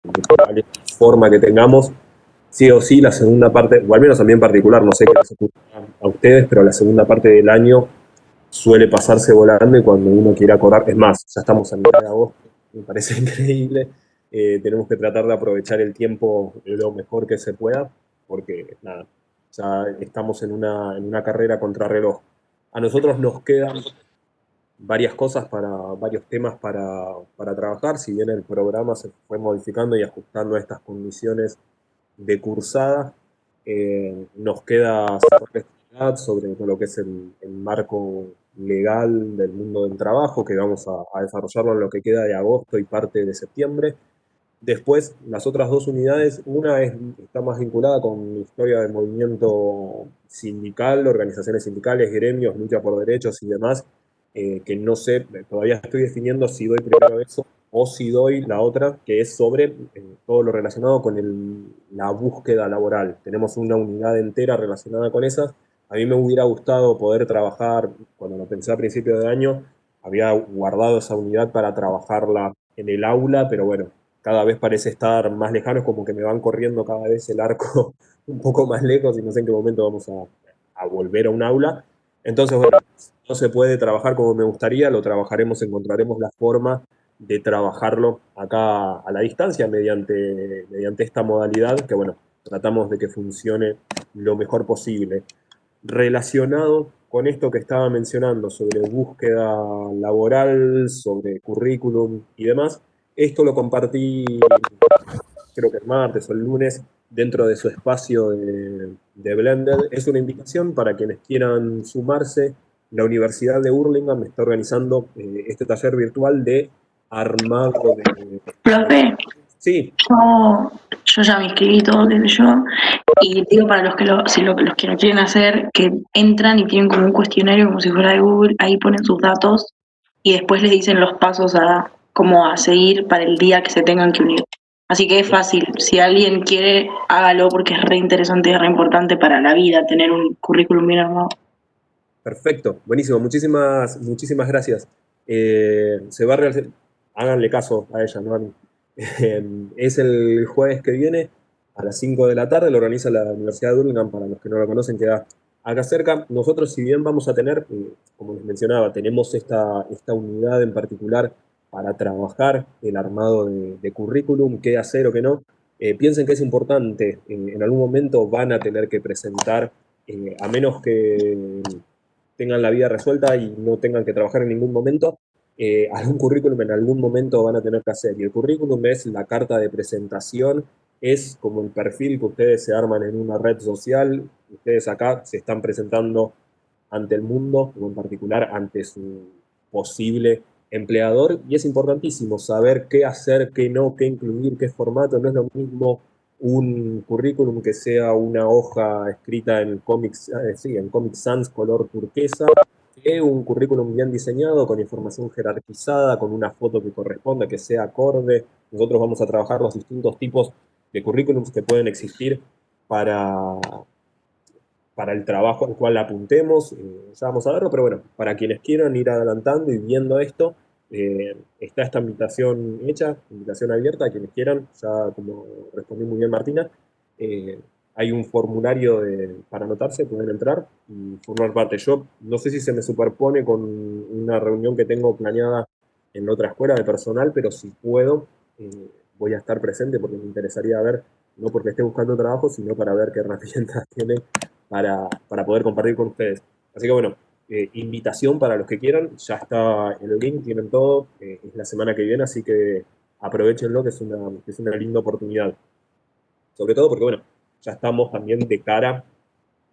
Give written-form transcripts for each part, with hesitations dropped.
cuál es la forma que tengamos, sí o sí la segunda parte, o al menos a mí en particular, no sé qué les ocurre a ustedes, pero la segunda parte del año suele pasarse volando y cuando uno quiere acordar, es más, ya estamos a mitad de agosto, me parece increíble, tenemos que tratar de aprovechar el tiempo lo mejor que se pueda, porque nada, ya estamos en una carrera contrarreloj. A nosotros nos quedan varias cosas varios temas para trabajar, si bien el programa se fue modificando y ajustando a estas condiciones de cursada, nos queda cerrar la actividad sobre todo lo que es el marco legal del mundo del trabajo, que vamos a desarrollarlo en lo que queda de agosto y parte de septiembre. Después, las otras dos unidades, está más vinculada con historia del movimiento sindical, organizaciones sindicales, gremios, lucha por derechos y demás, que no sé, todavía estoy definiendo si doy primero eso o si doy la otra, que es sobre todo lo relacionado con la búsqueda laboral. Tenemos una unidad entera relacionada con esas. A mí me hubiera gustado poder trabajar, cuando lo pensé a principio de año, había guardado esa unidad para trabajarla en el aula, pero bueno, cada vez parece estar más lejano, es como que me van corriendo cada vez el arco un poco más lejos y no sé en qué momento vamos a volver a un aula. Entonces, bueno, no se puede trabajar como me gustaría, lo trabajaremos, encontraremos la forma de trabajarlo acá a la distancia mediante esta modalidad que, bueno, tratamos de que funcione lo mejor posible. Relacionado con esto que estaba mencionando sobre búsqueda laboral, sobre currículum y demás, esto lo compartí creo que el martes o el lunes dentro de su espacio de Blended. Es una invitación para quienes quieran sumarse. La Universidad de Burlingame está organizando este taller virtual de armado de... Profe, Sí, yo ya me inscribí todo, qué sé yo, y digo para los que los que lo quieren hacer, que entran y tienen como un cuestionario como si fuera de Google, ahí ponen sus datos y después les dicen los pasos a como a seguir para el día que se tengan que unir. Así que es fácil, si alguien quiere, hágalo porque es re interesante y re importante para la vida tener un currículum bien armado. perfecto, buenísimo, muchísimas gracias. Se va a realizar, háganle caso a ella, no a mí. Es el jueves que viene a las 5 de la tarde, lo organiza la Universidad de Durham, para los que no la conocen, queda acá cerca. Nosotros, si bien vamos a tener, como les mencionaba, tenemos esta unidad en particular para trabajar el armado de currículum, qué hacer o qué no. Piensen que es importante, en algún momento van a tener que presentar, a menos que tengan la vida resuelta y no tengan que trabajar en ningún momento, algún currículum en algún momento van a tener que hacer. Y el currículum es la carta de presentación, es como el perfil que ustedes se arman en una red social. Ustedes acá se están presentando ante el mundo, o en particular ante su posible empleador, y es importantísimo saber qué hacer, qué no, qué incluir, qué formato. No es lo mismo un currículum que sea una hoja escrita en Comics, sí, en Comic Sans color turquesa, que un currículum bien diseñado, con información jerarquizada, con una foto que corresponda, que sea acorde. Nosotros vamos a trabajar los distintos tipos de currículums que pueden existir para, para el trabajo al cual apuntemos. Ya vamos a verlo, pero bueno, para quienes quieran ir adelantando y viendo esto, está esta invitación hecha, invitación abierta a quienes quieran, ya como respondió muy bien Martina, eh, hay un formulario para anotarse, pueden entrar y formar parte. Yo no sé si se me superpone con una reunión que tengo planeada en otra escuela de personal, pero si puedo, eh, voy a estar presente porque me interesaría ver, no porque esté buscando trabajo, sino para ver qué herramientas tiene para poder compartir con ustedes. Así que bueno, invitación para los que quieran, ya está el link, tienen todo, es la semana que viene, así que aprovechenlo, que es una linda oportunidad. Sobre todo porque, bueno, ya estamos también de cara,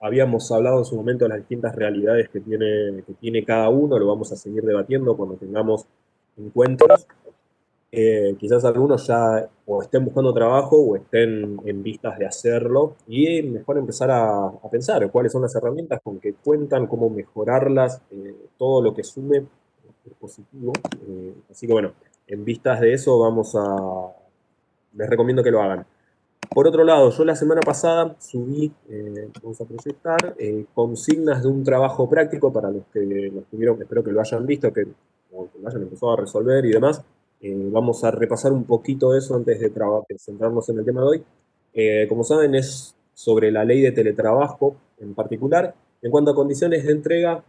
habíamos hablado en su momento de las distintas realidades que tiene cada uno, lo vamos a seguir debatiendo cuando tengamos encuentros. Quizás algunos ya o estén buscando trabajo o estén en vistas de hacerlo y mejor empezar a pensar cuáles son las herramientas con que cuentan, cómo mejorarlas, todo lo que sume es positivo. Así que bueno, en vistas de eso les recomiendo que lo hagan. Por otro lado, yo la semana pasada subí, vamos a proyectar, consignas de un trabajo práctico para los que los tuvieron, espero que lo hayan visto, que lo hayan empezado a resolver y demás. Vamos a repasar un poquito eso antes de centrarnos en el tema de hoy. Como saben, es sobre la ley de teletrabajo en particular. En cuanto a condiciones de entrega,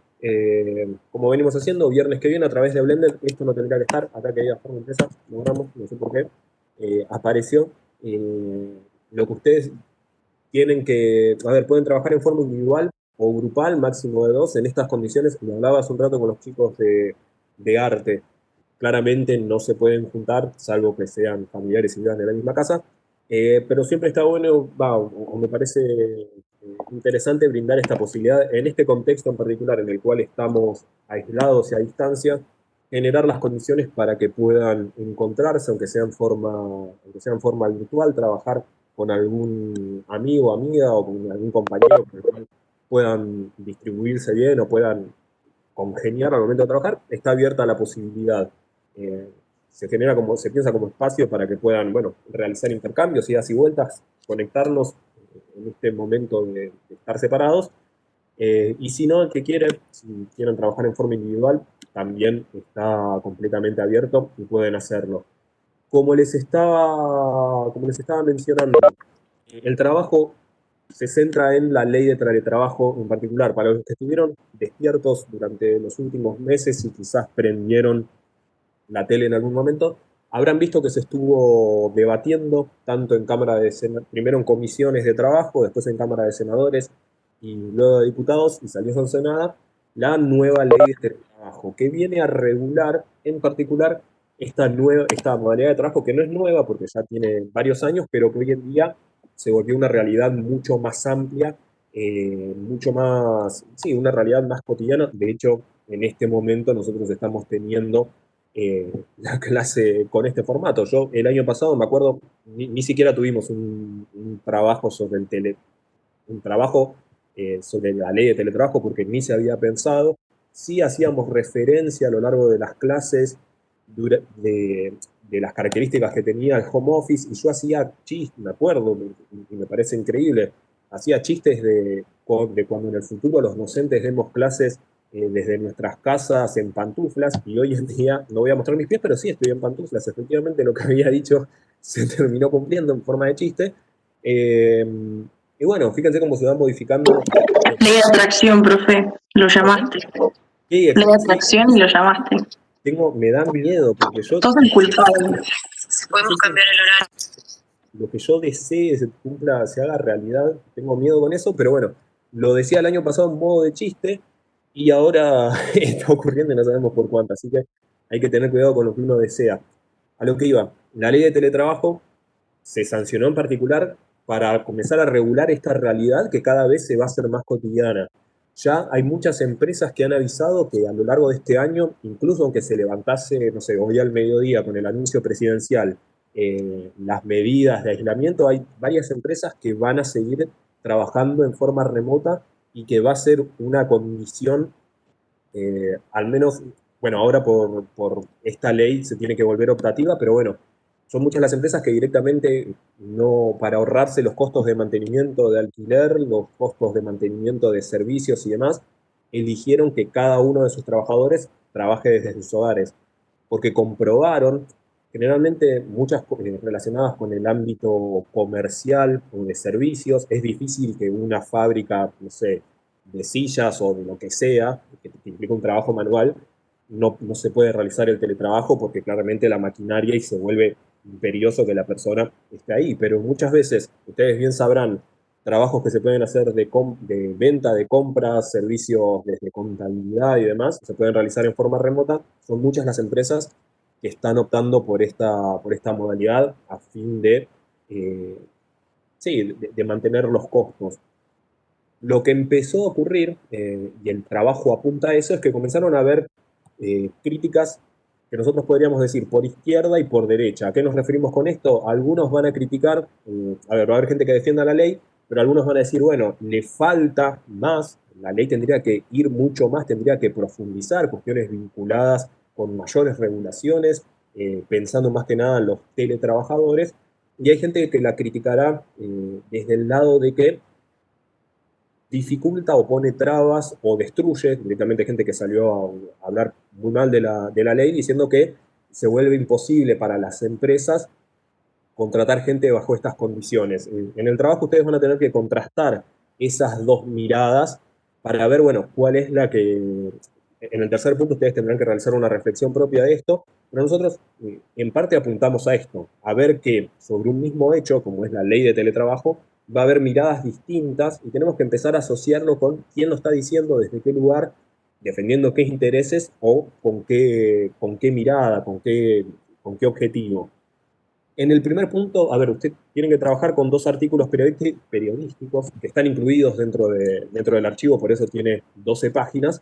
como venimos haciendo, viernes que viene a través de Blender, esto no tendría que estar, acá que diga forma empresa, logramos, no sé por qué, apareció lo que ustedes tienen que, a ver, pueden trabajar en forma individual o grupal, máximo de dos, en estas condiciones. Me hablaba hace un rato con los chicos de arte. Claramente no se pueden juntar, salvo que sean familiares y vivan en la misma casa, pero siempre está bueno, o me parece interesante brindar esta posibilidad en este contexto en particular en el cual estamos aislados y a distancia, generar las condiciones para que puedan encontrarse, aunque sea en forma virtual, trabajar con algún amigo, amiga o con algún compañero con el cual puedan distribuirse bien o puedan congeniar al momento de trabajar. Está abierta la posibilidad. Eh, se piensa como espacio para que puedan, bueno, realizar intercambios, idas y vueltas, conectarlos en este momento de estar separados. Y si no, el que quiere, si quieren trabajar en forma individual, también está completamente abierto y pueden hacerlo. Como les estaba mencionando, el trabajo se centra en la ley de teletrabajo en particular. Para los que estuvieron despiertos durante los últimos meses y quizás prendieron la tele en algún momento, habrán visto que se estuvo debatiendo tanto en Cámara de Senadores, primero en comisiones de trabajo, después en Cámara de Senadores y luego de diputados, y salió sancionada la nueva ley de teletrabajo, que viene a regular en particular esta modalidad de trabajo que no es nueva porque ya tiene varios años, pero que hoy en día se volvió una realidad mucho más amplia, mucho más, sí, una realidad más cotidiana. De hecho, en este momento nosotros estamos teniendo la clase con este formato. Yo el año pasado, me acuerdo, ni siquiera tuvimos un trabajo sobre un trabajo sobre la ley de teletrabajo porque ni se había pensado. Sí hacíamos referencia a lo largo de las clases de las características que tenía el home office y yo hacía chistes, me acuerdo, y me parece increíble, hacía chistes de cuando en el futuro los docentes demos clases desde nuestras casas en pantuflas y hoy en día, no voy a mostrar mis pies, pero sí estoy en pantuflas. Efectivamente lo que había dicho se terminó cumpliendo en forma de chiste. Eh, y bueno, fíjense cómo se va modificando. Ley de atracción, profe, lo llamaste. Sí, Ley de sí, atracción y lo llamaste. me da miedo porque yo, Sos el culpable. no sé si lo que yo desee se cumpla, se haga realidad. Tengo miedo con eso, pero bueno, lo decía el año pasado en modo de chiste y ahora está ocurriendo y no sabemos por cuánto. Así que hay que tener cuidado con lo que uno desea. A lo que iba, la ley de teletrabajo se sancionó en particular para comenzar a regular esta realidad que cada vez se va a hacer más cotidiana. Ya hay muchas empresas que han avisado que a lo largo de este año, incluso aunque se levantase, no sé, hoy al mediodía con el anuncio presidencial, las medidas de aislamiento, hay varias empresas que van a seguir trabajando en forma remota y que va a ser una condición, al menos, bueno, ahora por esta ley se tiene que volver optativa, pero bueno, son muchas las empresas que directamente no, para ahorrarse los costos de mantenimiento de alquiler, los costos de mantenimiento de servicios y demás, eligieron que cada uno de sus trabajadores trabaje desde sus hogares, porque comprobaron, generalmente muchas relacionadas con el ámbito comercial o de servicios, es difícil que una fábrica, no sé, de sillas o de lo que sea, que implica un trabajo manual, no se puede realizar el teletrabajo porque claramente la maquinaria y se vuelve imperioso que la persona esté ahí. Pero muchas veces, ustedes bien sabrán, trabajos que se pueden hacer de venta, de compras, servicios desde contabilidad y demás, se pueden realizar en forma remota. Son muchas las empresas que están optando por esta modalidad a fin eh, sí, de mantener los costos. Lo que empezó a ocurrir, y el trabajo apunta a eso, es que comenzaron a haber críticas que nosotros podríamos decir por izquierda y por derecha. ¿A qué nos referimos con esto? Algunos van a criticar, a ver, va a haber gente que defienda la ley, pero algunos van a decir, bueno, le falta más, la ley tendría que ir mucho más, tendría que profundizar cuestiones vinculadas con mayores regulaciones, pensando más que nada en los teletrabajadores, y hay gente que la criticará desde el lado de que dificulta o pone trabas o destruye, directamente gente que salió a hablar muy mal de la ley, diciendo que se vuelve imposible para las empresas contratar gente bajo estas condiciones. En el trabajo ustedes van a tener que contrastar esas dos miradas para ver, bueno, cuál es la que... En el tercer punto ustedes tendrán que realizar una reflexión propia de esto, pero nosotros en parte apuntamos a esto, a ver que sobre un mismo hecho, como es la ley de teletrabajo, va a haber miradas distintas y tenemos que empezar a asociarlo con quién lo está diciendo, desde qué lugar, defendiendo qué intereses o con qué mirada, con qué objetivo. En el primer punto, a ver, usted tiene que trabajar con dos artículos periodísticos que están incluidos dentro del archivo, por eso tiene 12 páginas.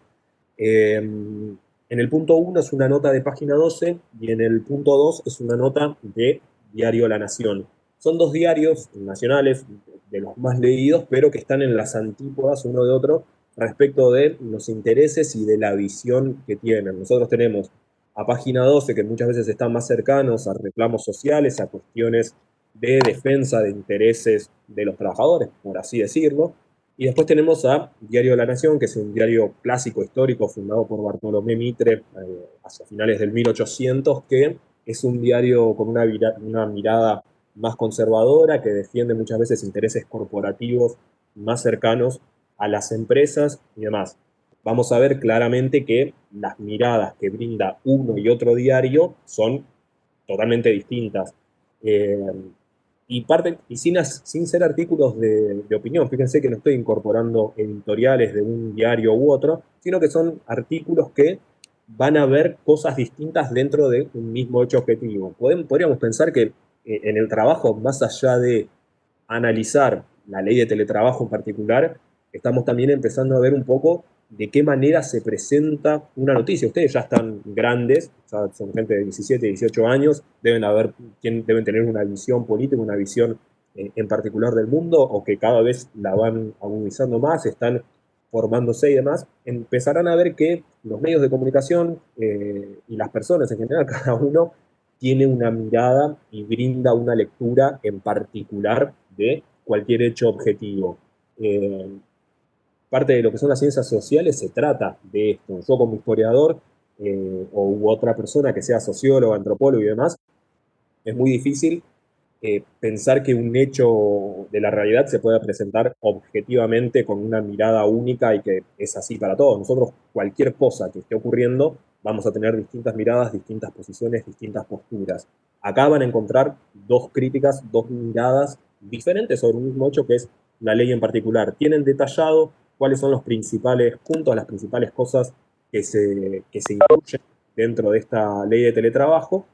En el punto 1 es una nota de página 12 y en el punto 2 es una nota de Diario La Nación. Son dos diarios nacionales, de los más leídos, pero que están en las antípodas uno de otro respecto de los intereses y de la visión que tienen. Nosotros tenemos a página 12, que muchas veces están más cercanos a reclamos sociales, a cuestiones de defensa de intereses de los trabajadores, por así decirlo. Y después tenemos a Diario La Nación, que es un diario clásico histórico fundado por Bartolomé Mitre hacia finales del 1800, que es un diario con una mirada más conservadora, que defiende muchas veces intereses corporativos más cercanos a las empresas y demás. Vamos a ver claramente que las miradas que brinda uno y otro diario son totalmente distintas. Eh, y sin ser artículos de opinión, fíjense que no estoy incorporando editoriales de un diario u otro, sino que son artículos que van a ver cosas distintas dentro de un mismo hecho objetivo. Podríamos pensar que en el trabajo, más allá de analizar la ley de teletrabajo en particular, estamos también empezando a ver un poco de qué manera se presenta una noticia. Ustedes ya están grandes, ya son gente de 17, 18 años, deben tener una visión política, una visión en particular del mundo, o que cada vez la van agudizando más, están formándose y demás, empezarán a ver que los medios de comunicación y las personas en general, cada uno tiene una mirada y brinda una lectura en particular de cualquier hecho objetivo. Eh, Parte de lo que son las ciencias sociales se trata de esto. Yo como historiador o u otra persona que sea sociólogo, antropólogo y demás, es muy difícil pensar que un hecho de la realidad se pueda presentar objetivamente con una mirada única y que es así para todos. Nosotros, cualquier cosa que esté ocurriendo, vamos a tener distintas miradas, distintas posiciones, distintas posturas. Acá van a encontrar dos críticas, dos miradas diferentes sobre un mismo hecho que es la ley en particular. Tienen detallado cuáles son los principales puntos, las principales cosas que se incluyen dentro de esta ley de teletrabajo,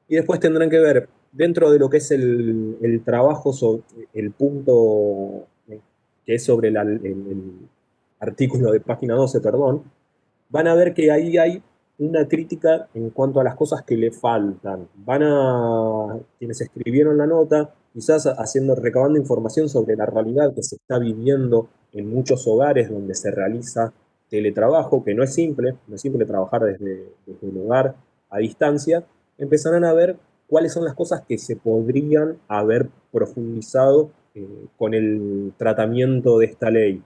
y después tendrán que ver dentro de lo que es el trabajo, sobre el punto que es sobre el artículo de página 12, perdón, van a ver que ahí hay una crítica en cuanto a las cosas que le faltan. Quienes escribieron la nota, quizás recabando información sobre la realidad que se está viviendo en muchos hogares donde se realiza teletrabajo, que no es simple trabajar desde el hogar a distancia, empezarán a ver cuáles son las cosas que se podrían haber profundizado con el tratamiento de esta ley.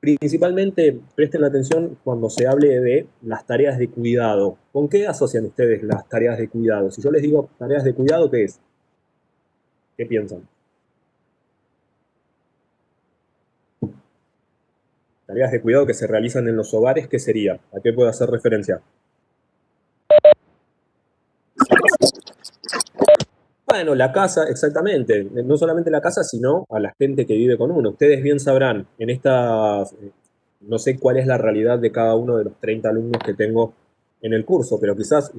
Principalmente presten atención cuando se hable de las tareas de cuidado. ¿Con qué asocian ustedes las tareas de cuidado? Si yo les digo tareas de cuidado, ¿qué es? ¿Qué piensan? Tareas de cuidado que se realizan en los hogares, ¿qué sería? ¿A qué puede hacer referencia? Bueno, la casa, exactamente. No solamente la casa, sino a la gente que vive con uno. Ustedes bien sabrán, no sé cuál es la realidad de cada uno de los 30 alumnos que tengo en el curso, pero quizás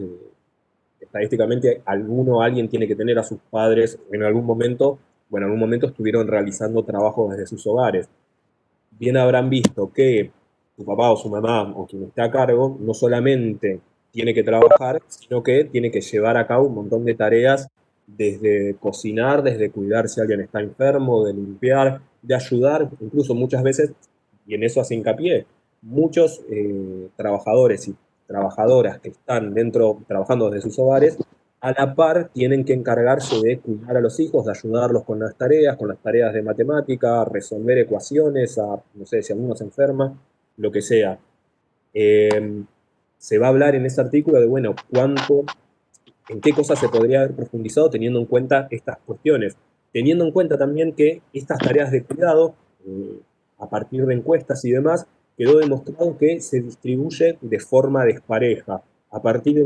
estadísticamente alguien tiene que tener a sus padres en algún momento, bueno, en algún momento estuvieron realizando trabajos desde sus hogares. Bien habrán visto que su papá o su mamá o quien esté a cargo no solamente tiene que trabajar, sino que tiene que llevar a cabo un montón de tareas, desde cocinar, desde cuidar si alguien está enfermo, de limpiar, de ayudar, incluso muchas veces, y en eso hace hincapié, muchos trabajadores y trabajadoras que están trabajando desde sus hogares, a la par tienen que encargarse de cuidar a los hijos, de ayudarlos con las tareas de matemática, resolver ecuaciones, no sé, si alguno se enferma, lo que sea. Eh, Se va a hablar en ese artículo de, bueno, en qué cosas se podría haber profundizado teniendo en cuenta estas cuestiones. Teniendo en cuenta también que estas tareas de cuidado, a partir de encuestas y demás, quedó demostrado que se distribuye de forma despareja. A partir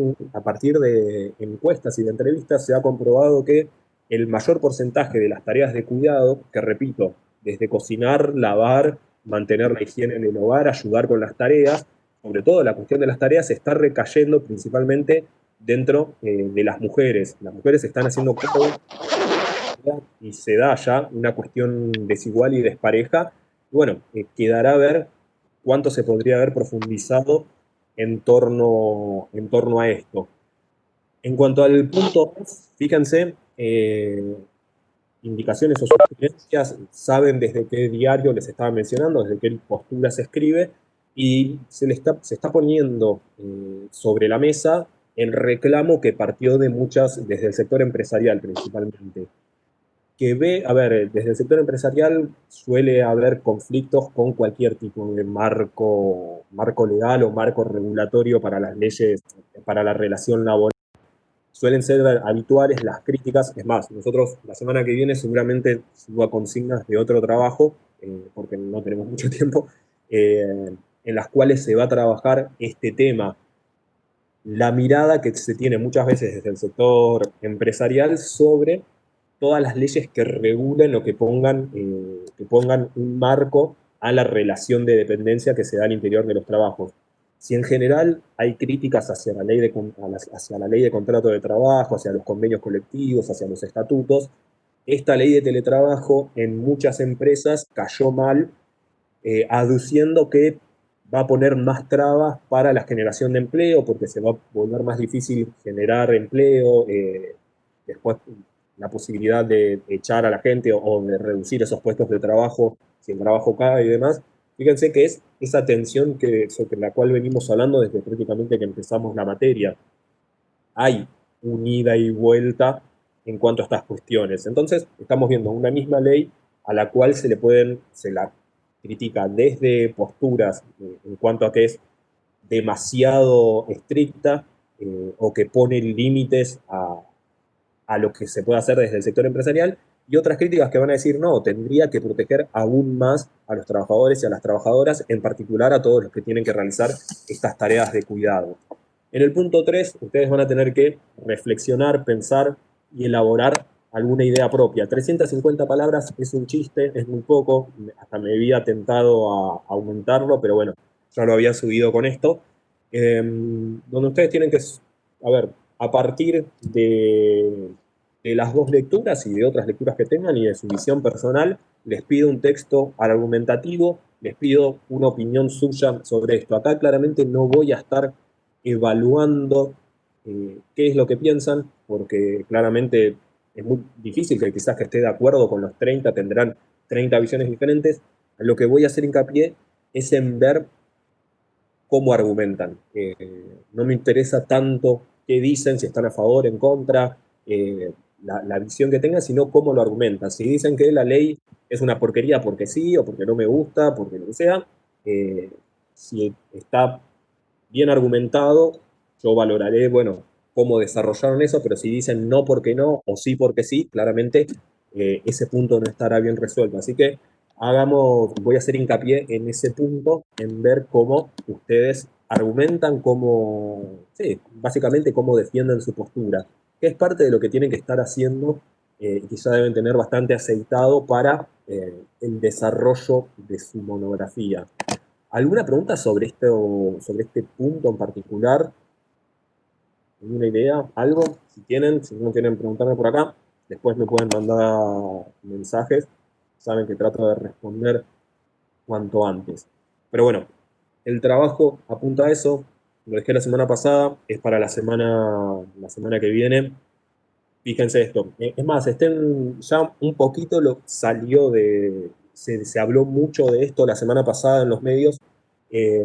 de encuestas y de entrevistas se ha comprobado que el mayor porcentaje de las tareas de cuidado, que repito, desde cocinar, lavar, mantener la higiene en el hogar, ayudar con las tareas, sobre todo la cuestión de las tareas, está recayendo principalmente dentro de las mujeres. Las mujeres están haciendo cargo y se da ya una cuestión desigual y despareja. Y bueno, quedará a ver cuánto se podría haber profundizado en torno a esto. En cuanto al punto, fíjense, indicaciones o sugerencias, saben desde qué diario les estaba mencionando, desde qué postura se escribe, y se está poniendo sobre la mesa el reclamo que partió de muchas, desde el sector empresarial principalmente, que ve, a ver, desde el sector empresarial suele haber conflictos con cualquier tipo de marco legal o marco regulatorio para las leyes, para la relación laboral. Suelen ser habituales las críticas. Es más, nosotros la semana que viene seguramente subo a consignas de otro trabajo, porque no tenemos mucho tiempo, en las cuales se va a trabajar este tema, la mirada que se tiene muchas veces desde el sector empresarial sobre todas las leyes que regulen o que pongan un marco a la relación de dependencia que se da al interior de los trabajos. Si en general hay críticas hacia la ley de contrato de trabajo, hacia los convenios colectivos, hacia los estatutos, esta ley de teletrabajo en muchas empresas cayó mal, aduciendo que va a poner más trabas para la generación de empleo, porque se va a volver más difícil generar empleo, después la posibilidad de echar a la gente o de reducir esos puestos de trabajo si el trabajo cae y demás. Fíjense que es esa tensión sobre la cual venimos hablando desde prácticamente que empezamos la materia. Hay un ida y vuelta en cuanto a estas cuestiones. Entonces, estamos viendo una misma ley a la cual se la critica desde posturas en cuanto a que es demasiado estricta, o que pone límites a lo que se puede hacer desde el sector empresarial, y otras críticas que van a decir, no, tendría que proteger aún más a los trabajadores y a las trabajadoras, en particular a todos los que tienen que realizar estas tareas de cuidado. En el punto 3, ustedes van a tener que reflexionar, pensar y elaborar alguna idea propia. 350 palabras es un chiste, es muy poco, hasta me había tentado a aumentarlo, pero bueno, ya lo había subido con esto. Donde ustedes tienen que, a ver, a partir de las dos lecturas y de otras lecturas que tengan y de su visión personal, les pido un texto argumentativo, les pido una opinión suya sobre esto. Acá claramente no voy a estar evaluando qué es lo que piensan, porque claramente es muy difícil que quizás que esté de acuerdo con los 30, tendrán 30 visiones diferentes. Lo que voy a hacer hincapié es en ver cómo argumentan. No me interesa tanto qué dicen, si están a favor, en contra, la visión que tengan, sino cómo lo argumentan. Si dicen que la ley es una porquería porque sí, o porque no me gusta, porque lo que sea, eh, si está bien argumentado, yo valoraré, bueno, cómo desarrollaron eso, pero si dicen no porque no, o sí porque sí, claramente ese punto no estará bien resuelto. Así que voy a hacer hincapié en ese punto, en ver cómo ustedes argumentan, sí, básicamente cómo defienden su postura, que es parte de lo que tienen que estar haciendo, y quizá deben tener bastante aceitado para el desarrollo de su monografía. ¿Alguna pregunta sobre este punto en particular? ¿Alguna idea? ¿Algo? Si no quieren preguntarme por acá, después me pueden mandar mensajes. Saben que trato de responder cuanto antes. Pero bueno, el trabajo apunta a eso. Lo dejé la semana pasada, es para la semana que viene. Fíjense esto. Es más, ya un poquito salió se habló mucho de esto la semana pasada en los medios. Eh,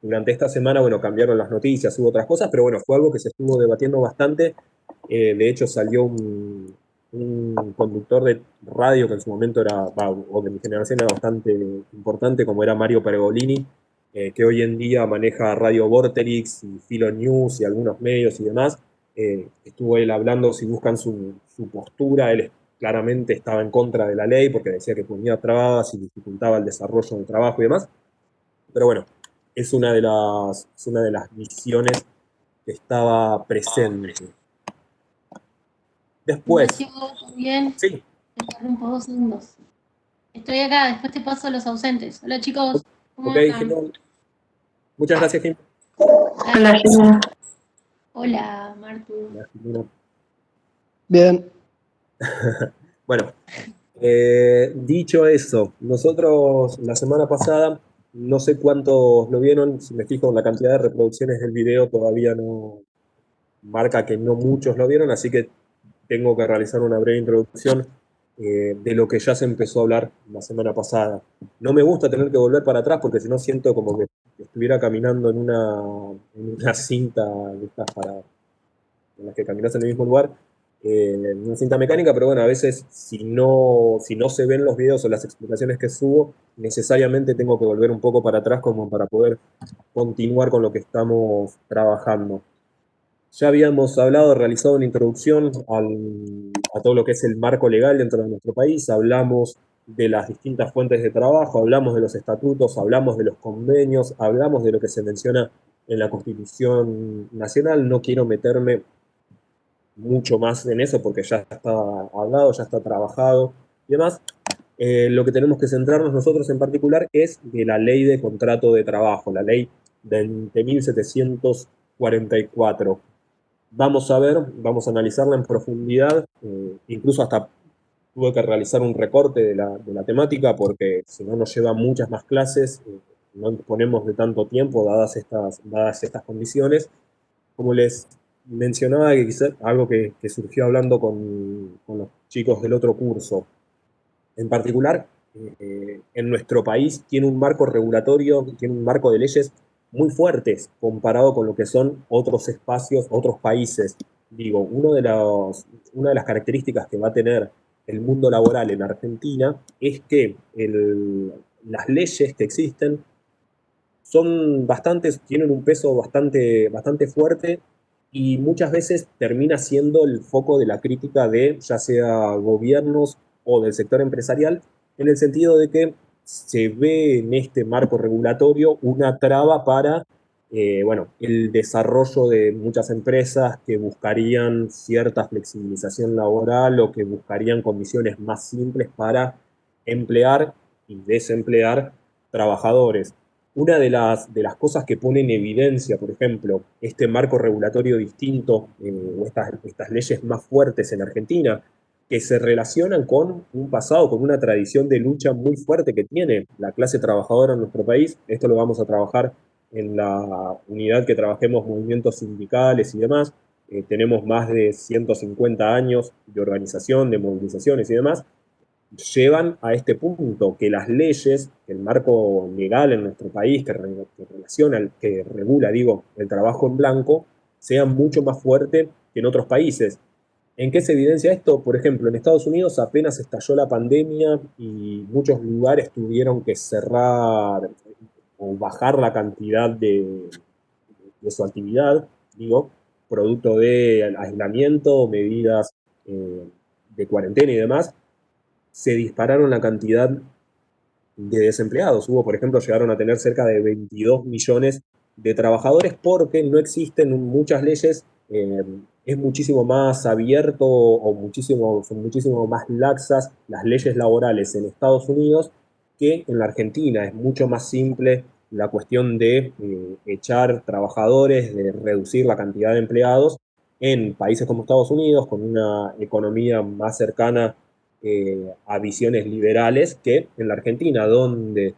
Durante esta semana, bueno, cambiaron las noticias, hubo otras cosas, pero bueno, fue algo que se estuvo debatiendo bastante. De hecho, salió un conductor de radio que en su momento era, o de mi generación era bastante importante, como era Mario Pergolini, que hoy en día maneja Radio Vorterix y Filo News y algunos medios y demás. Estuvo él hablando, si buscan su postura, él claramente estaba en contra de la ley porque decía que ponía trabas y dificultaba el desarrollo del trabajo y demás. Pero bueno, es una de las visiones que estaba presente. Después, Ignacio, bien. sí. Te interrumpo 2 segundos. Estoy acá, después te paso a los ausentes. Hola chicos, ¿cómo Ok, andan? genial. Muchas gracias, Jim. Hola, Jimena. Hola, Martu. Bien. Bueno, dicho eso, nosotros la semana pasada, no sé cuántos lo vieron, si me fijo en la cantidad de reproducciones del video, todavía no marca que no muchos lo vieron, así que tengo que realizar una breve introducción de lo que ya se empezó a hablar la semana pasada. No me gusta tener que volver para atrás porque si no siento como que estuviera caminando en una cinta de estas en las que caminas en el mismo lugar, una cinta mecánica, pero bueno, a veces si no se ven los videos o las explicaciones que subo, necesariamente tengo que volver un poco para atrás como para poder continuar con lo que estamos trabajando. Ya habíamos hablado, realizado una introducción a todo lo que es el marco legal dentro de nuestro país, hablamos de las distintas fuentes de trabajo, hablamos de los estatutos, hablamos de los convenios, hablamos de lo que se menciona en la Constitución Nacional. No quiero meterme mucho más en eso porque ya está hablado, ya está trabajado y demás. Lo que tenemos que centrarnos nosotros en particular es de la ley de contrato de trabajo, la ley de 1744. Vamos a ver, vamos a analizarla en profundidad, incluso hasta tuve que realizar un recorte de la temática porque si no nos lleva muchas más clases, no disponemos de tanto tiempo dadas estas condiciones. Como les mencionaba, que quizás algo que surgió hablando con los chicos del otro curso, en particular, en nuestro país tiene un marco regulatorio, tiene un marco de leyes muy fuertes comparado con lo que son otros espacios, otros países. Digo, una de las características que va a tener el mundo laboral en Argentina es que las leyes que existen son bastantes, tienen un peso bastante fuerte y muchas veces termina siendo el foco de la crítica de ya sea gobiernos o del sector empresarial, en el sentido de que se ve en este marco regulatorio una traba para bueno, el desarrollo de muchas empresas que buscarían cierta flexibilización laboral o que buscarían condiciones más simples para emplear y desemplear trabajadores. Una de las cosas que pone en evidencia, por ejemplo, este marco regulatorio distinto o estas leyes más fuertes en Argentina, que se relacionan con un pasado, con una tradición de lucha muy fuerte que tiene la clase trabajadora en nuestro país. Esto lo vamos a trabajar en la unidad que trabajemos movimientos sindicales y demás. Tenemos más de 150 años de organización, de movilizaciones y demás, llevan a este punto, que las leyes, el marco legal en nuestro país que regula, digo, el trabajo en blanco, sean mucho más fuerte que en otros países. ¿En qué se evidencia esto? Por ejemplo, en Estados Unidos apenas estalló la pandemia y muchos lugares tuvieron que cerrar o bajar la cantidad de su actividad, digo, producto de aislamiento, medidas de cuarentena y demás, se dispararon la cantidad de desempleados. Hubo, por ejemplo, llegaron a tener cerca de 22 millones de trabajadores porque no existen muchas leyes, es muchísimo más abierto son muchísimo más laxas las leyes laborales en Estados Unidos que en la Argentina. Es mucho más simple la cuestión de echar trabajadores, de reducir la cantidad de empleados en países como Estados Unidos, con una economía más cercana a visiones liberales que en la Argentina, donde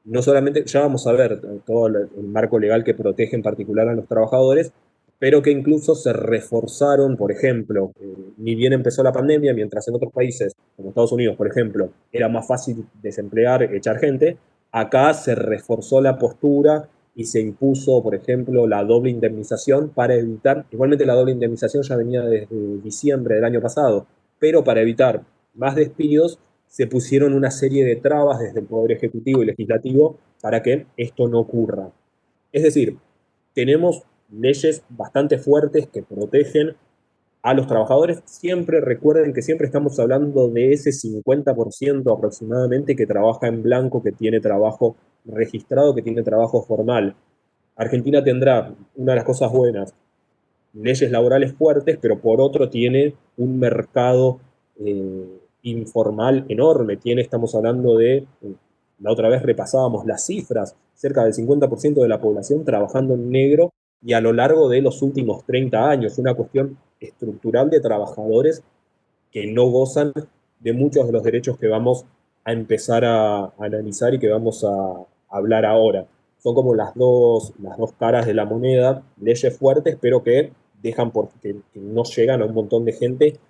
no solamente, ya vamos a ver todo el marco legal que protege en particular a los trabajadores, pero que incluso se reforzaron, por ejemplo, ni bien empezó la pandemia, mientras en otros países, como Estados Unidos, por ejemplo, era más fácil desemplear, echar gente, acá se reforzó la postura y se impuso, por ejemplo, la doble indemnización para evitar, igualmente la doble indemnización ya venía desde diciembre del año pasado, pero para evitar más despidos, se pusieron una serie de trabas desde el Poder Ejecutivo y Legislativo para que esto no ocurra. Es decir, tenemos leyes bastante fuertes que protegen a los trabajadores. Siempre recuerden que siempre estamos hablando de ese 50% aproximadamente que trabaja en blanco, que tiene trabajo registrado, que tiene trabajo formal. Argentina tendrá, una de las cosas buenas, leyes laborales fuertes, pero por otro tiene un mercado informal enorme. Estamos hablando de, la otra vez repasábamos las cifras, cerca del 50% de la población trabajando en negro y a lo largo de los últimos 30 años, una cuestión estructural de trabajadores que no gozan de muchos de los derechos que vamos a empezar a analizar y que vamos a hablar ahora. Son como las dos caras de la moneda, leyes fuertes, pero que dejan que no llegan a un montón de gente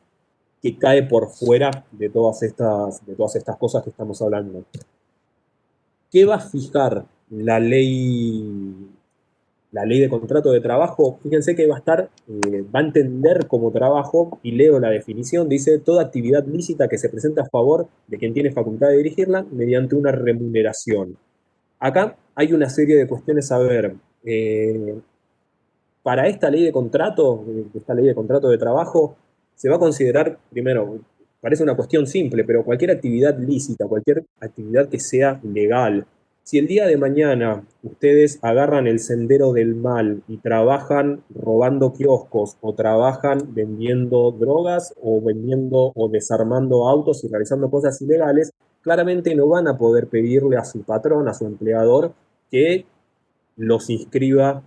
que cae por fuera de todas estas cosas que estamos hablando. ¿Qué va a fijar la ley de contrato de trabajo? Fíjense que va a entender como trabajo, y leo la definición, dice, toda actividad lícita que se presenta a favor de quien tiene facultad de dirigirla mediante una remuneración. Acá hay una serie de cuestiones a ver. Para esta ley de contrato de trabajo, se va a considerar, primero, parece una cuestión simple, pero cualquier actividad lícita, cualquier actividad que sea legal. Si el día de mañana ustedes agarran el sendero del mal y trabajan robando kioscos o trabajan vendiendo drogas o vendiendo o desarmando autos y realizando cosas ilegales, claramente no van a poder pedirle a su patrón, a su empleador, que los inscriba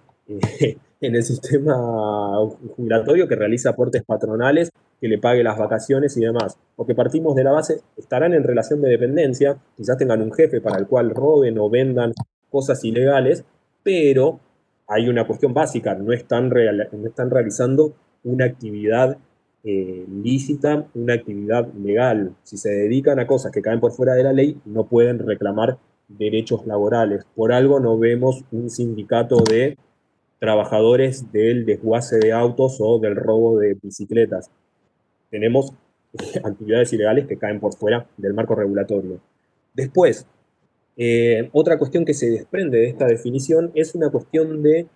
en el sistema jubilatorio, que realice aportes patronales, que le pague las vacaciones y demás. Porque partimos de la base, estarán en relación de dependencia, quizás tengan un jefe para el cual roben o vendan cosas ilegales, pero hay una cuestión básica, no están realizando una actividad lícita, una actividad legal. Si se dedican a cosas que caen por fuera de la ley, no pueden reclamar derechos laborales. Por algo no vemos un sindicato de trabajadores del desguace de autos o del robo de bicicletas. Tenemos actividades ilegales que caen por fuera del marco regulatorio. Después, otra cuestión que se desprende de esta definición es una cuestión de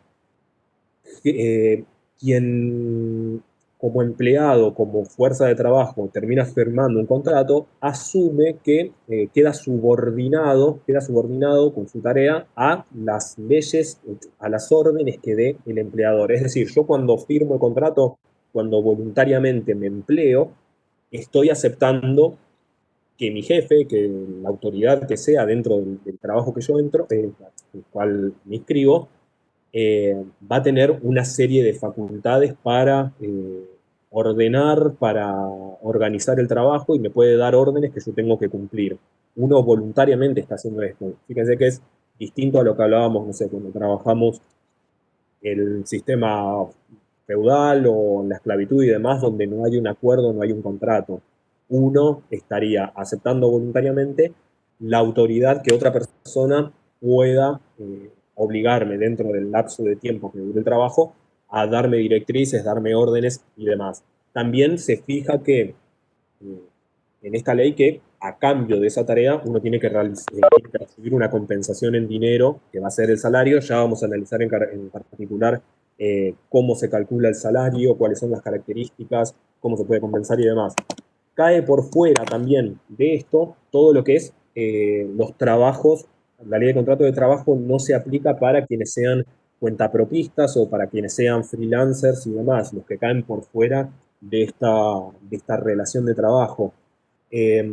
quien como empleado, como fuerza de trabajo, termina firmando un contrato, asume que queda subordinado con su tarea a las leyes, a las órdenes que dé el empleador. Es decir, yo cuando firmo el contrato, cuando voluntariamente me empleo, estoy aceptando que mi jefe, que la autoridad que sea dentro del trabajo que yo entro, el cual me inscribo, va a tener una serie de facultades para ordenar, para organizar el trabajo y me puede dar órdenes que yo tengo que cumplir. Uno voluntariamente está haciendo esto. Fíjense que es distinto a lo que hablábamos, no sé, cuando trabajamos el sistema feudal o en la esclavitud y demás, donde no hay un acuerdo, no hay un contrato. Uno estaría aceptando voluntariamente la autoridad que otra persona pueda obligarme dentro del lapso de tiempo que dure el trabajo a darme directrices, darme órdenes y demás. También se fija que en esta ley que a cambio de esa tarea uno tiene que recibir una compensación en dinero, que va a ser el salario. Ya vamos a analizar en particular cómo se calcula el salario, cuáles son las características, cómo se puede compensar y demás. Cae por fuera también de esto todo lo que es los trabajos. La ley de contrato de trabajo no se aplica para quienes sean cuentapropistas o para quienes sean freelancers y demás, los que caen por fuera de esta relación de trabajo. Eh,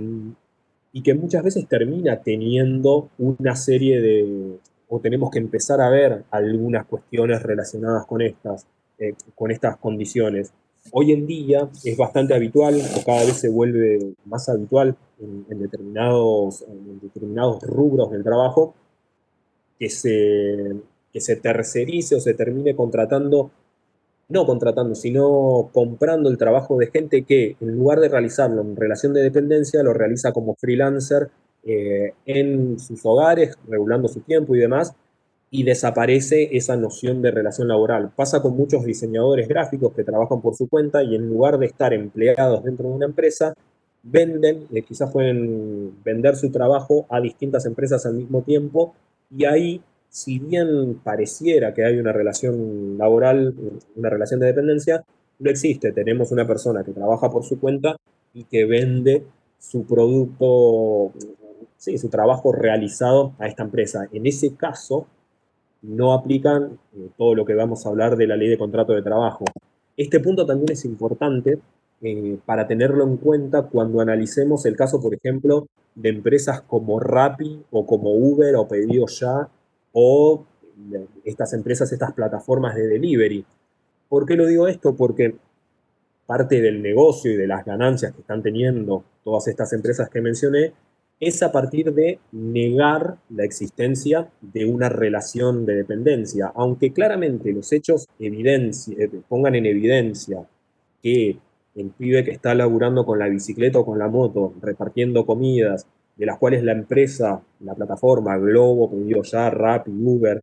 y que muchas veces termina teniendo una serie o tenemos que empezar a ver algunas cuestiones relacionadas con estas condiciones. Hoy en día es bastante habitual, o cada vez se vuelve más habitual en determinados rubros del trabajo, que que se tercerice o se termine contratando, no contratando, sino comprando el trabajo de gente que en lugar de realizarlo en relación de dependencia, lo realiza como freelancer en sus hogares, regulando su tiempo y demás, y desaparece esa noción de relación laboral. Pasa con muchos diseñadores gráficos que trabajan por su cuenta y en lugar de estar empleados dentro de una empresa, quizás pueden vender su trabajo a distintas empresas al mismo tiempo Y ahí, si bien pareciera que hay una relación laboral, una relación de dependencia, no existe. Tenemos una persona que trabaja por su cuenta y que vende su producto, sí, su trabajo realizado a esta empresa. En ese caso, no aplican todo lo que vamos a hablar de la ley de contrato de trabajo. Este punto también es importante para tenerlo en cuenta cuando analicemos el caso, por ejemplo, de empresas como Rappi o como Uber o Pedido Ya o estas empresas, estas plataformas de delivery. ¿Por qué lo digo esto? Porque parte del negocio y de las ganancias que están teniendo todas estas empresas que mencioné es a partir de negar la existencia de una relación de dependencia, aunque claramente los hechos pongan en evidencia que el pibe que está laburando con la bicicleta o con la moto, repartiendo comidas, de las cuales la empresa, la plataforma, Globo, Pedido Ya, Rappi, Uber,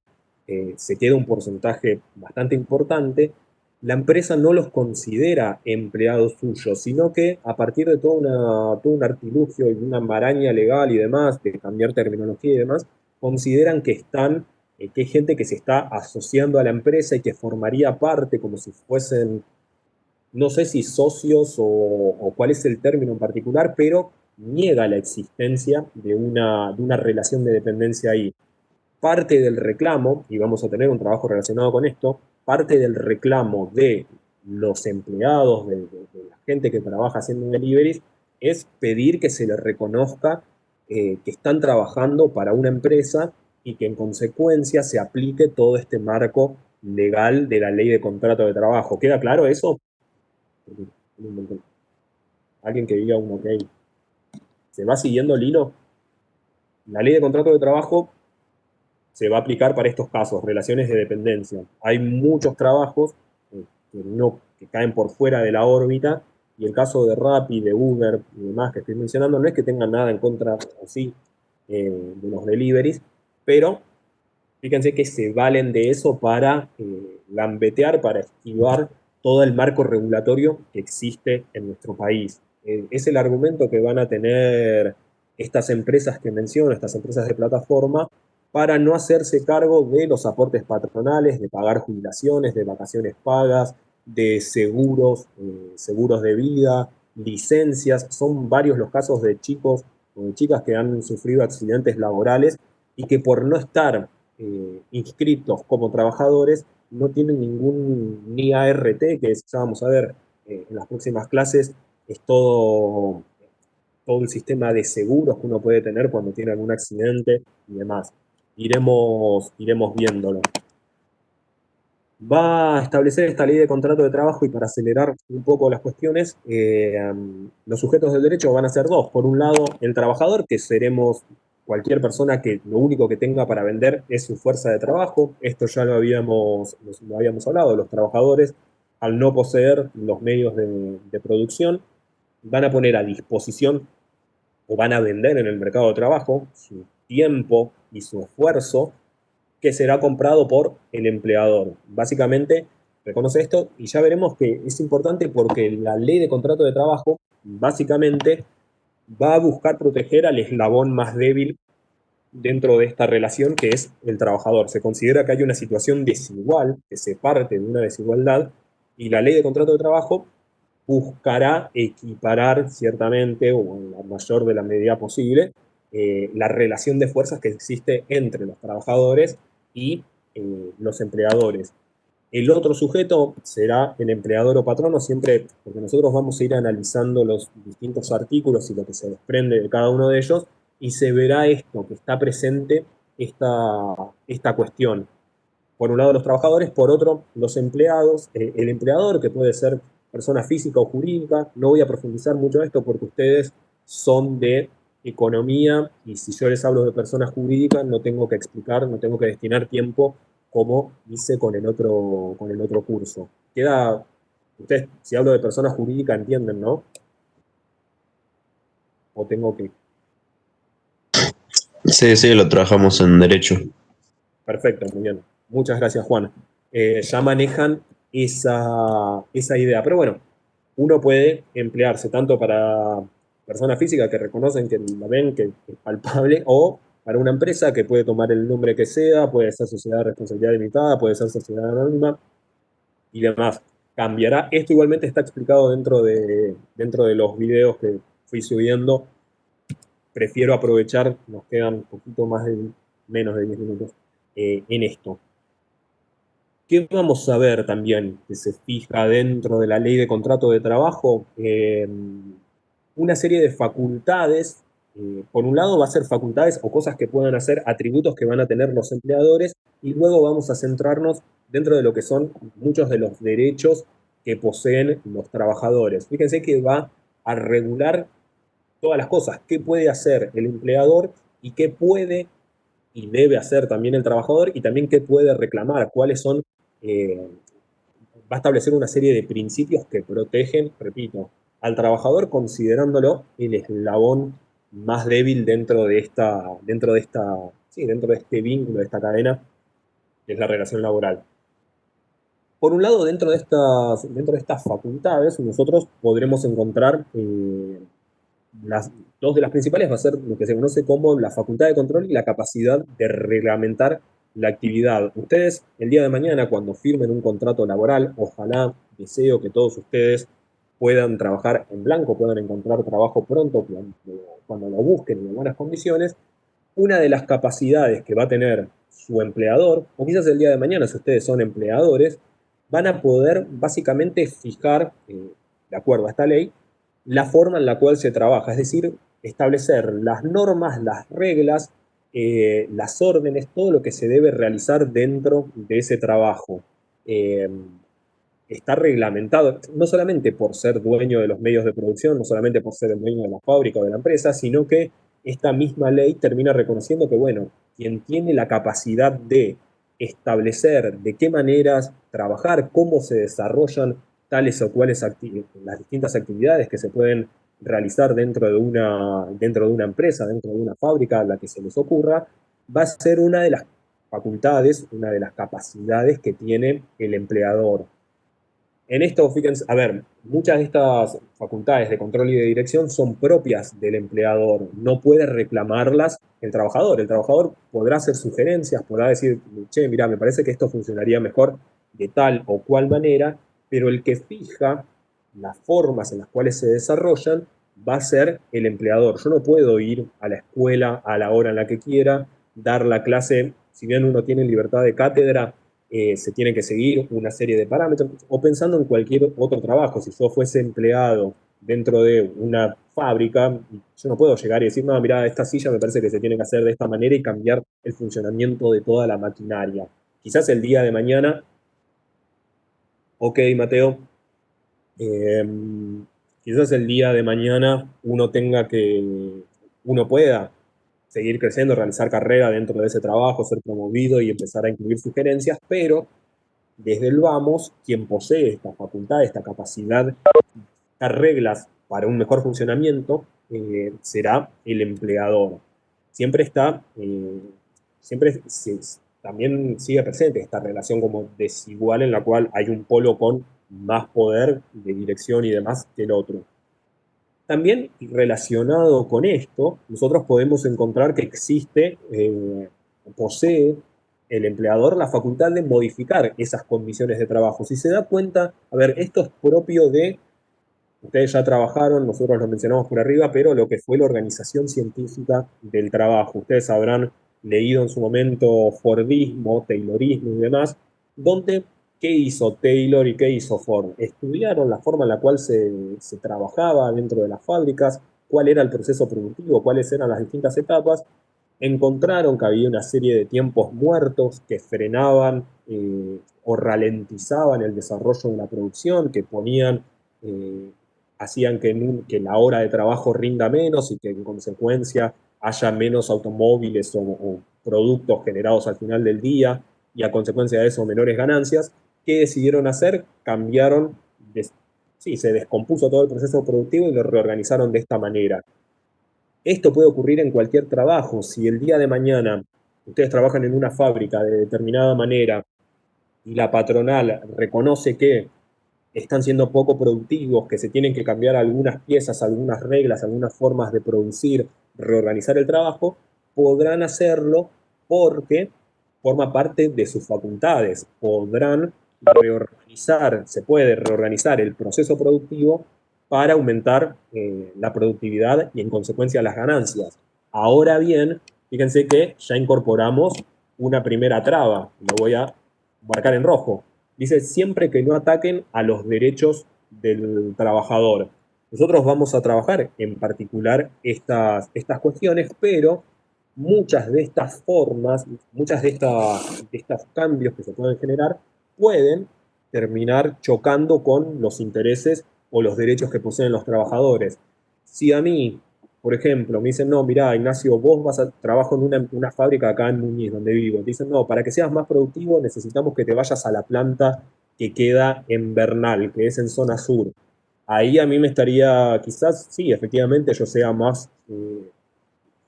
se queda un porcentaje bastante importante, la empresa no los considera empleados suyos, sino que a partir de todo un artilugio y una maraña legal y demás, de cambiar terminología y demás, consideran que que hay gente que se está asociando a la empresa y que formaría parte como si fuesen, no sé si socios o cuál es el término en particular, pero niega la existencia de una relación de dependencia ahí. Parte del reclamo, y vamos a tener un trabajo relacionado con esto, parte del reclamo de los empleados, de la gente que trabaja haciendo deliveries, es pedir que se les reconozca que están trabajando para una empresa y que en consecuencia se aplique todo este marco legal de la ley de contrato de trabajo. ¿Queda claro eso? Alguien que diga un ok. ¿Se va siguiendo el hilo? La ley de contrato de trabajo se va a aplicar para estos casos, relaciones de dependencia. Hay muchos trabajos que caen por fuera de la órbita, y el caso de Rappi, de Uber y demás que estoy mencionando, no es que tengan nada en contra, o sí, de los deliveries, pero fíjense que se valen de eso para gambetear, para esquivar todo el marco regulatorio que existe en nuestro país. Es el argumento que van a tener estas empresas que menciono, estas empresas de plataforma, para no hacerse cargo de los aportes patronales, de pagar jubilaciones, de vacaciones pagas, de seguros, seguros de vida, licencias. Son varios los casos de chicos o de chicas que han sufrido accidentes laborales y que por no estar inscritos como trabajadores no tienen ni ART, que es, ya vamos a ver en las próximas clases, es todo el sistema de seguros que uno puede tener cuando tiene algún accidente y demás. Iremos viéndolo. Va a establecer esta ley de contrato de trabajo, y para acelerar un poco las cuestiones, los sujetos del derecho van a ser dos. Por un lado, el trabajador, que seremos cualquier persona que lo único que tenga para vender es su fuerza de trabajo. Esto ya lo habíamos hablado. Los trabajadores, al no poseer los medios de producción, van a poner a disposición o van a vender en el mercado de trabajo su tiempo y su esfuerzo, que será comprado por el empleador. Básicamente, reconoce esto y ya veremos que es importante porque la ley de contrato de trabajo básicamente va a buscar proteger al eslabón más débil dentro de esta relación, que es el trabajador. Se considera que hay una situación desigual, que se parte de una desigualdad, y la ley de contrato de trabajo buscará equiparar ciertamente, o en la mayor de la medida posible, la relación de fuerzas que existe entre los trabajadores y los empleadores. El otro sujeto será el empleador o patrono, siempre, porque nosotros vamos a ir analizando los distintos artículos y lo que se desprende de cada uno de ellos, y se verá esto, que está presente esta cuestión. Por un lado los trabajadores, por otro los empleados, el empleador, que puede ser persona física o jurídica. No voy a profundizar mucho en esto porque ustedes son de economía, y si yo les hablo de personas jurídicas no tengo que explicar, no tengo que destinar tiempo como hice con el otro curso. Ustedes, si hablo de personas jurídicas, entienden, ¿no? O tengo que... Sí, sí, lo trabajamos en derecho. Perfecto, muy bien. Muchas gracias, Juan. Ya manejan esa idea. Pero bueno, uno puede emplearse tanto para personas físicas que reconocen, que la ven, que es palpable, o para una empresa que puede tomar el nombre que sea, puede ser sociedad de responsabilidad limitada, puede ser sociedad anónima y demás. Cambiará. Esto igualmente está explicado dentro de los videos que fui subiendo. Prefiero aprovechar, nos quedan un poquito menos de 10 minutos en esto. ¿Qué vamos a ver también que se fija dentro de la ley de contrato de trabajo? Una serie de facultades. Por un lado va a ser facultades o cosas que puedan hacer, atributos que van a tener los empleadores, y luego vamos a centrarnos dentro de lo que son muchos de los derechos que poseen los trabajadores. Fíjense que va a regular todas las cosas, qué puede hacer el empleador y qué puede y debe hacer también el trabajador, y también qué puede reclamar, cuáles son, va a establecer una serie de principios que protegen, repito, al trabajador, considerándolo el eslabón más débil dentro de este vínculo, de esta cadena, que es la relación laboral. Por un lado, dentro de estas facultades, nosotros podremos encontrar dos de las principales. Va a ser lo que se conoce como la facultad de control y la capacidad de reglamentar la actividad. Ustedes, el día de mañana, cuando firmen un contrato laboral, ojalá, deseo que todos ustedes puedan trabajar en blanco, puedan encontrar trabajo pronto cuando lo busquen en buenas condiciones. Una de las capacidades que va a tener su empleador, o quizás el día de mañana, si ustedes son empleadores, van a poder básicamente fijar, de acuerdo a esta ley, la forma en la cual se trabaja, es decir, establecer las normas, las reglas, las órdenes, todo lo que se debe realizar dentro de ese trabajo. Eh, Está reglamentado, no solamente por ser dueño de los medios de producción, no solamente por ser el dueño de la fábrica o de la empresa, sino que esta misma ley termina reconociendo que, bueno, quien tiene la capacidad de establecer de qué maneras trabajar, cómo se desarrollan tales o cuales las distintas actividades que se pueden realizar dentro de una empresa, dentro de una fábrica, a la que se les ocurra, va a ser una de las facultades, una de las capacidades que tiene el empleador. En esto, fíjense, a ver, muchas de estas facultades de control y de dirección son propias del empleador, no puede reclamarlas el trabajador. El trabajador podrá hacer sugerencias, podrá decir, che, mira, me parece que esto funcionaría mejor de tal o cual manera, pero el que fija las formas en las cuales se desarrollan va a ser el empleador. Yo no puedo ir a la escuela a la hora en la que quiera, dar la clase, si bien uno tiene libertad de cátedra, se tiene que seguir una serie de parámetros, o pensando en cualquier otro trabajo. Si yo fuese empleado dentro de una fábrica, yo no puedo llegar y decir, no, mira, esta silla me parece que se tiene que hacer de esta manera y cambiar el funcionamiento de toda la maquinaria. Quizás el día de mañana, ok, Mateo, eh, quizás el día de mañana uno pueda seguir creciendo, realizar carrera dentro de ese trabajo, ser promovido y empezar a incluir sugerencias, pero desde el vamos, quien posee esta facultad, esta capacidad, estas reglas para un mejor funcionamiento, será el empleador. Siempre está, siempre también sigue presente esta relación como desigual en la cual hay un polo con más poder de dirección y demás que el otro. También relacionado con esto, nosotros podemos encontrar que posee el empleador la facultad de modificar esas condiciones de trabajo. Si se da cuenta, a ver, esto es propio de, ustedes ya trabajaron, nosotros lo mencionamos por arriba, pero lo que fue la organización científica del trabajo. Ustedes habrán leído en su momento Fordismo, Taylorismo y demás, donde ¿qué hizo Taylor y qué hizo Ford? Estudiaron la forma en la cual se trabajaba dentro de las fábricas, cuál era el proceso productivo, cuáles eran las distintas etapas. Encontraron que había una serie de tiempos muertos que frenaban o ralentizaban el desarrollo de la producción, que eh, hacían que la hora de trabajo rinda menos y que en consecuencia haya menos automóviles o productos generados al final del día, y a consecuencia de eso menores ganancias. ¿Qué decidieron hacer? Sí, se descompuso todo el proceso productivo y lo reorganizaron de esta manera. Esto puede ocurrir en cualquier trabajo. Si el día de mañana ustedes trabajan en una fábrica de determinada manera y la patronal reconoce que están siendo poco productivos, que se tienen que cambiar algunas piezas, algunas reglas, algunas formas de producir, reorganizar el trabajo, podrán hacerlo porque forma parte de sus facultades. Podrán reorganizar, se puede reorganizar el proceso productivo para aumentar la productividad y en consecuencia las ganancias. Ahora bien, fíjense que ya incorporamos una primera traba, lo voy a marcar en rojo. Dice siempre que no ataquen a los derechos del trabajador. Nosotros vamos a trabajar en particular estas cuestiones, pero muchas de estas formas, muchas de estos cambios que se pueden generar pueden terminar chocando con los intereses o los derechos que poseen los trabajadores. Si a mí, por ejemplo, me dicen, no, mirá, Ignacio, vos vas a trabajo en una fábrica acá en Muñiz, donde vivo. Te dicen, no, para que seas más productivo necesitamos que te vayas a la planta que queda en Bernal, que es en zona sur. Ahí a mí me estaría, quizás, sí, efectivamente yo sea más,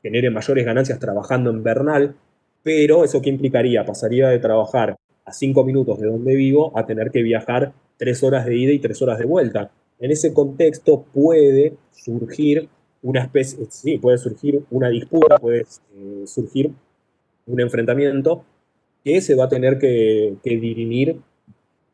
genere mayores ganancias trabajando en Bernal, pero ¿eso qué implicaría? Pasaría de trabajar a 5 minutos de donde vivo a tener que viajar 3 horas de ida y 3 horas de vuelta. En ese contexto puede surgir una especie, sí, puede surgir una disputa, puede surgir un enfrentamiento que se va a tener que dirimir,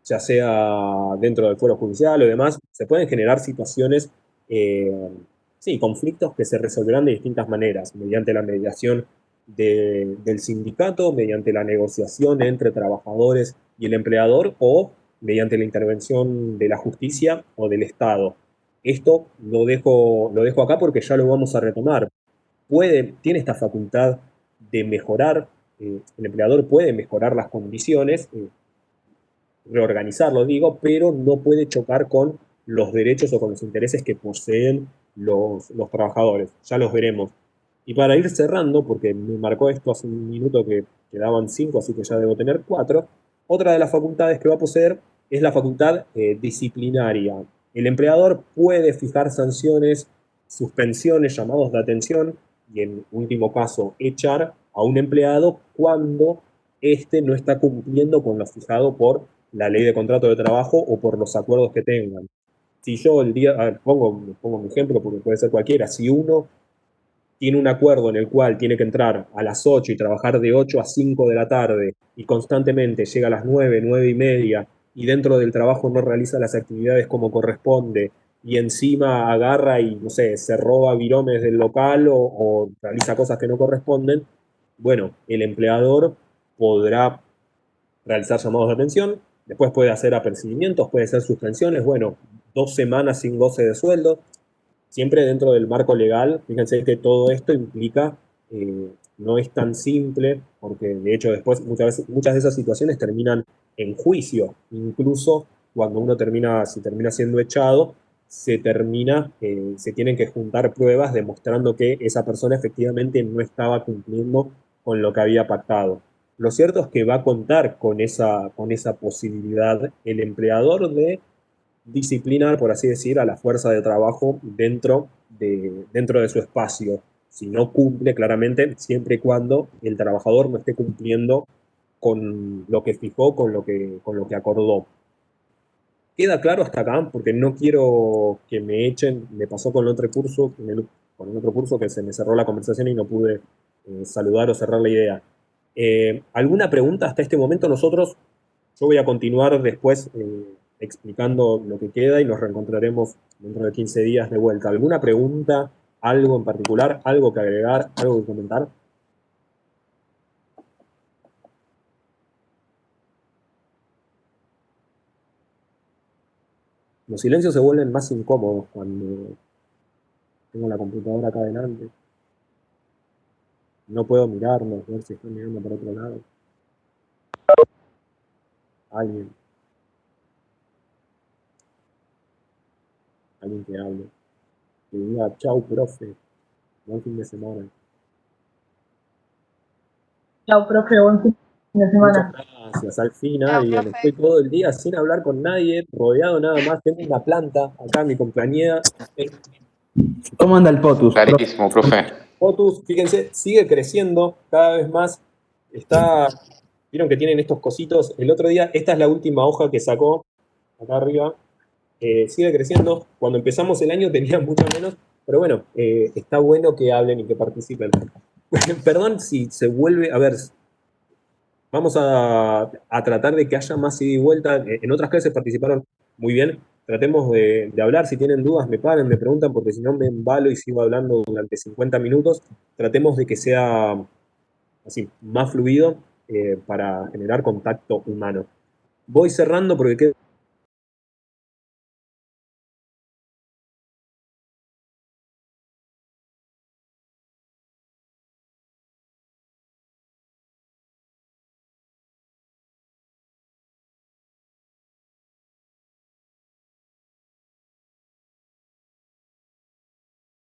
ya sea dentro del fuero judicial o demás. Se pueden generar situaciones, sí, conflictos que se resolverán de distintas maneras, mediante la mediación del sindicato, mediante la negociación entre trabajadores y el empleador o mediante la intervención de la justicia o del Estado. Esto lo dejo acá porque ya lo vamos a retomar. Tiene esta facultad de mejorar, el empleador puede mejorar las condiciones, reorganizarlo, digo, pero no puede chocar con los derechos o con los intereses que poseen los trabajadores. Ya los veremos. Y para ir cerrando, porque me marcó esto hace un minuto que quedaban 5, así que ya debo tener 4, otra de las facultades que va a poseer es la facultad disciplinaria. El empleador puede fijar sanciones, suspensiones, llamados de atención y en último caso echar a un empleado cuando éste no está cumpliendo con lo fijado por la ley de contrato de trabajo o por los acuerdos que tengan. Si yo el día, a ver, pongo mi ejemplo porque puede ser cualquiera, si uno tiene un acuerdo en el cual tiene que entrar a las 8 y trabajar de 8 a 5 de la tarde y constantemente llega a las 9, 9 y media y dentro del trabajo no realiza las actividades como corresponde y encima agarra y, no sé, se roba viromes del local o realiza cosas que no corresponden, bueno, el empleador podrá realizar llamados de atención, después puede hacer apercibimientos, puede hacer suspensiones, bueno, 2 semanas sin goce de sueldo, siempre dentro del marco legal. Fíjense que todo esto implica, no es tan simple, porque de hecho después muchas de esas situaciones terminan en juicio, incluso cuando uno si termina siendo echado, se tienen que juntar pruebas demostrando que esa persona efectivamente no estaba cumpliendo con lo que había pactado. Lo cierto es que va a contar con esa posibilidad el empleador de disciplinar, por así decir, a la fuerza de trabajo dentro de su espacio, si no cumple claramente, siempre y cuando el trabajador no esté cumpliendo con lo que fijó, con lo que acordó. Queda claro hasta acá, porque no quiero que me echen. Me pasó con el otro curso, con el otro curso que se me cerró la conversación y no pude saludar o cerrar la idea. ¿Alguna pregunta hasta este momento? Yo voy a continuar después explicando lo que queda y nos reencontraremos dentro de 15 días de vuelta. ¿Alguna pregunta? ¿Algo en particular? ¿Algo que agregar? ¿Algo que comentar? Los silencios se vuelven más incómodos cuando tengo la computadora acá adelante. No puedo mirarlos, ver si están mirando para otro lado. Alguien que hable. Que diga, chau, profe. Buen fin de semana. Chao, profe, buen fin de semana. Muchas gracias. Al fin alguien. Estoy todo el día sin hablar con nadie, rodeado nada más. Tengo una planta acá, mi compañía. ¿Cómo anda el POTUS? Clarísimo, profe. POTUS, fíjense, sigue creciendo cada vez más. Vieron que tienen estos cositos. El otro día, esta es la última hoja que sacó, acá arriba. Sigue creciendo. Cuando empezamos el año tenía mucho menos, pero bueno, está bueno que hablen y que participen. Perdón si se vuelve, a ver, vamos a tratar de que haya más ida y vuelta. En otras clases participaron muy bien. Tratemos de hablar. Si tienen dudas, me paran, me preguntan, porque si no me embalo y sigo hablando durante 50 minutos. Tratemos de que sea así, más fluido para generar contacto humano. Voy cerrando porque queda